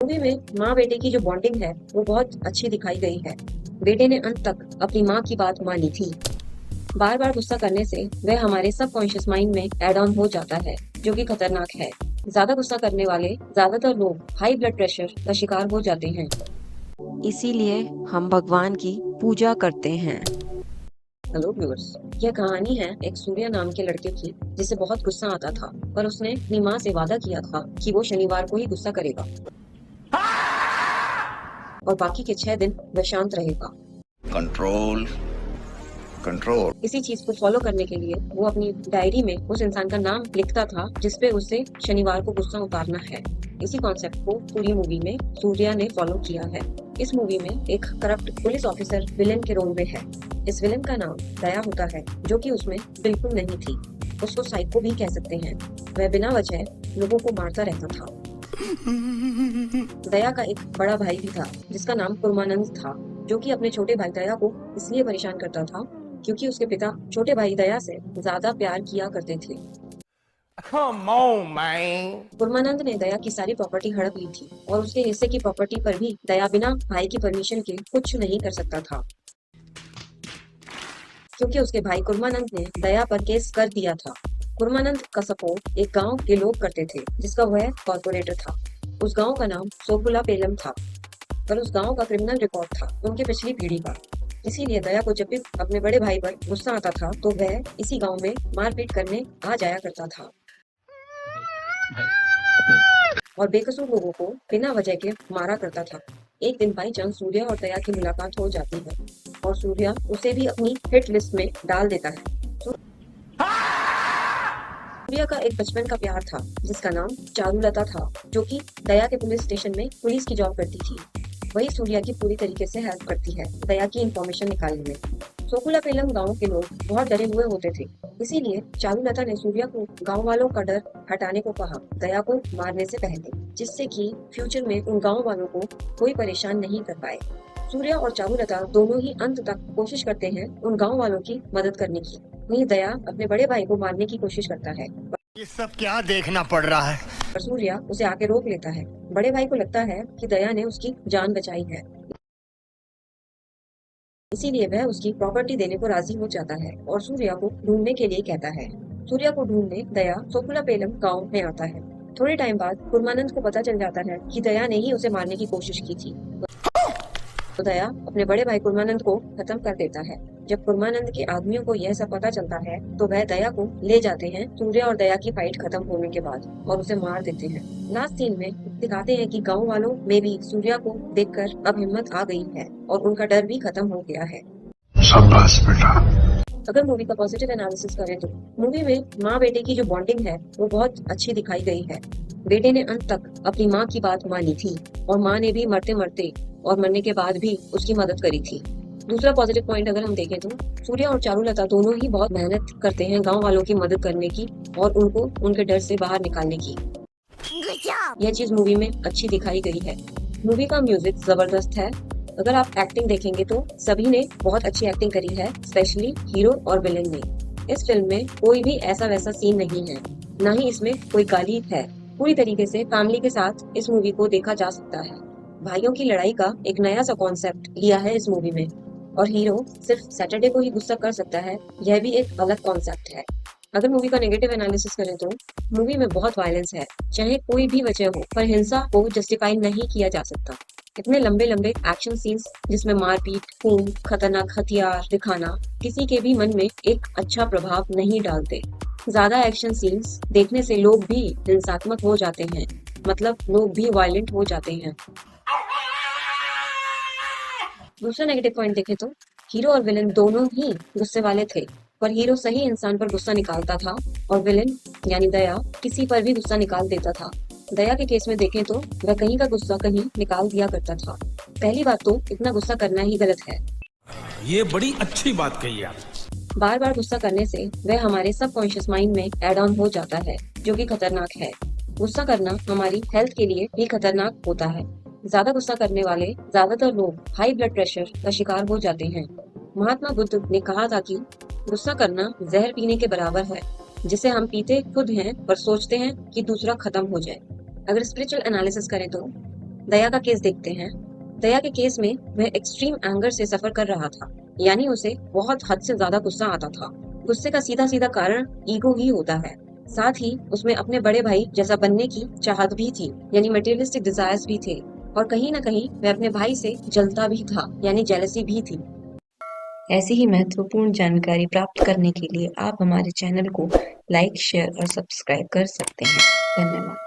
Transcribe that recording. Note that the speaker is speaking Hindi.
मूवी में माँ बेटे की जो बॉन्डिंग है वो बहुत अच्छी दिखाई गई है। बेटे ने अंत तक अपनी माँ की बात मानी थी। बार बार गुस्सा करने से वह हमारे सबकॉन्शियस माइंड में एड ऑन हो जाता है, जो कि खतरनाक है। ज्यादा गुस्सा करने वाले ज्यादातर लोग हाई ब्लड प्रेशर का शिकार हो जाते हैं। इसीलिए हम भगवान की पूजा करते हैं। हेलो व्यूअर्स, यह कहानी है एक सूर्या नाम के लड़के की जिसे बहुत गुस्सा आता था, पर उसने अपनी माँ से वादा किया था कि वो शनिवार को ही गुस्सा करेगा और बाकी के 6 दिन वह शांत रहेगा। Control control. इसी चीज को फॉलो करने के लिए वो अपनी डायरी में उस इंसान का नाम लिखता था जिसपे उसे शनिवार को गुस्सा उतारना है। इसी कॉन्सेप्ट को पूरी मूवी में सूर्या ने फॉलो किया है। इस मूवी में एक करप्ट पुलिस ऑफिसर विलेन के रोल में है। इस विलेन का नाम दया होता है, जो कि उसमें बिल्कुल नहीं थी। उसको साइको भी कह सकते हैं। वह बिना वजह लोगों को मारता रहता था। दया का एक बड़ा भाई भी था जिसका नाम कुर्मानंद था, जो कि अपने छोटे भाई दया को इसलिए परेशान करता था क्योंकि उसके पिता छोटे भाई दया से ज्यादा प्यार किया करते थे। Come on, man. कुर्मानंद ने दया की सारी प्रॉपर्टी हड़प ली थी और उसके हिस्से की प्रॉपर्टी पर भी दया बिना भाई की परमिशन के कुछ नहीं कर सकता था, क्योंकि उसके भाई कुर्मानंद ने दया पर केस कर दिया था। कुर्मानंद का सपोर्ट एक गांव के लोग करते थे जिसका वह कॉर्पोरेटर था। उस गांव का नाम सोकुला पेलम था, पर उस गांव का क्रिमिनल रिकॉर्ड था उनकी पिछली पीढ़ी का। इसीलिए दया को जब भी अपने बड़े भाई पर गुस्सा आता था तो वह इसी गांव में मारपीट करने आ जाया करता था और बेकसूर लोगों को बिना वजह के मारा करता था। एक दिन बाई चांस सूर्या और दया की मुलाकात हो जाती है और सूर्या उसे भी अपनी हिट लिस्ट में डाल देता है। सूर्या का एक बचपन का प्यार था जिसका नाम चारुलता था, जो कि दया के पुलिस स्टेशन में पुलिस की जॉब करती थी। वही सूर्या की पूरी तरीके से हेल्प करती है दया की इंफॉर्मेशन निकालने में। सोकुलापेलम गांव के लोग बहुत डरे हुए होते थे, इसीलिए चारुलता ने सूर्या को गांव वालों का डर हटाने को कहा दया को मारने से पहले, जिससे कि फ्यूचर में उन गांव वालों को कोई परेशान नहीं कर पाए। सूर्या और चारुलता दोनों ही अंत तक कोशिश करते हैं उन गांव वालों की मदद करने की। वहीं दया अपने बड़े भाई को मारने की कोशिश करता है, ये सब क्या देखना पड़ रहा है? पर सूर्या उसे आके रोक लेता है। बड़े भाई को लगता है कि दया ने उसकी जान बचाई है, इसीलिए वह उसकी प्रॉपर्टी देने को राजी हो जाता है और सूर्या को ढूंढने के लिए कहता है। सूर्या को ढूंढने दया सोकुलापेलम गांव में आता है। थोड़े टाइम बाद कुर्मानंद को पता चल जाता है कि दया ने ही उसे मारने की कोशिश की थी, तो दया अपने बड़े भाई कुर्मानंद को खत्म कर देता है। जब कुर्मानंद के आदमियों को यह सब पता चलता है तो वह दया को ले जाते हैं सूर्या और दया की फाइट खत्म होने के बाद और उसे मार देते हैं। लास्ट सीन में दिखाते हैं कि गांव वालों में भी सूर्या को देखकर अब हिम्मत आ गई है और उनका डर भी खत्म हो गया है। शाबाश बेटा। अगर मूवी का पॉजिटिव एनालिसिस करें तो मूवी में माँ बेटे की जो बॉन्डिंग है वो बहुत अच्छी दिखाई गई है। बेटे ने अंत तक अपनी माँ की बात मानी थी और माँ ने भी मरते मरते और मरने के बाद भी उसकी मदद करी थी। दूसरा पॉजिटिव पॉइंट अगर हम देखें तो सूर्या और चारुलता दोनों ही बहुत मेहनत करते हैं गांव वालों की मदद करने की और उनको उनके डर से बाहर निकालने की। यह चीज मूवी में अच्छी दिखाई गई है। मूवी का म्यूजिक जबरदस्त है। अगर आप एक्टिंग देखेंगे तो सभी ने बहुत अच्छी एक्टिंग करी है, स्पेशली हीरो और विलेन ने। इस फिल्म में कोई भी ऐसा वैसा सीन नहीं है, न ही इसमें कोई गाली है। पूरी तरीके से फैमिली के साथ इस मूवी को देखा जा सकता है। भाइयों की लड़ाई का एक नया सा कॉन्सेप्ट लिया है इस मूवी में और हीरो सिर्फ सैटरडे को ही गुस्सा कर सकता है, यह भी एक अलग कॉन्सेप्ट है। अगर मूवी का नेगेटिव एनालिसिस करें तो मूवी में बहुत वायलेंस है, चाहे कोई भी वजह हो, पर हिंसा को जस्टिफाई नहीं किया जा सकता। इतने लंबे लंबे एक्शन सीन्स जिसमें मारपीट, खून, खतरनाक हथियार दिखाना किसी के भी मन में एक अच्छा प्रभाव नहीं डालते। ज्यादा एक्शन सीन्स देखने से लोग भी हिंसात्मक हो जाते हैं, मतलब लोग भी वायलेंट हो जाते हैं। दूसरा नेगेटिव पॉइंट देखें तो हीरो और विलेन दोनों ही गुस्से वाले थे, पर हीरो सही इंसान पर गुस्सा निकालता था और विलेन यानी दया किसी पर भी गुस्सा निकाल देता था। दया के केस में देखें तो वह कहीं का गुस्सा कहीं निकाल दिया करता था। पहली बात तो इतना गुस्सा करना ही गलत है। ये बड़ी अच्छी बात कही आप। बार बार गुस्सा करने से वह हमारे सबकॉन्शियस माइंड में एड ऑन हो जाता है, जो कि खतरनाक है। गुस्सा करना हमारी हेल्थ के लिए भी खतरनाक होता है। ज्यादा गुस्सा करने वाले ज्यादातर लोग हाई ब्लड प्रेशर का शिकार हो जाते हैं। महात्मा बुद्ध ने कहा था कि गुस्सा करना जहर पीने के बराबर है, जिसे हम पीते खुद हैं पर सोचते हैं कि दूसरा खत्म हो जाए। अगर स्पिरिचुअल एनालिसिस करें तो दया का केस देखते हैं। दया के केस में वह एक्सट्रीम एंगर से सफर कर रहा था, यानी उसे बहुत हद से ज्यादा गुस्सा आता था। गुस्से का सीधा सीधा कारण ईगो ही होता है। साथ ही उसमें अपने बड़े भाई जैसा बनने की चाहत भी थी, यानी मटेरियलिस्टिक डिजायर्स भी थे, और कहीं ना कहीं वह अपने भाई से जलता भी था, यानी जेलसी भी थी। ऐसी ही महत्वपूर्ण जानकारी प्राप्त करने के लिए आप हमारे चैनल को लाइक, शेयर और सब्सक्राइब कर सकते हैं। धन्यवाद।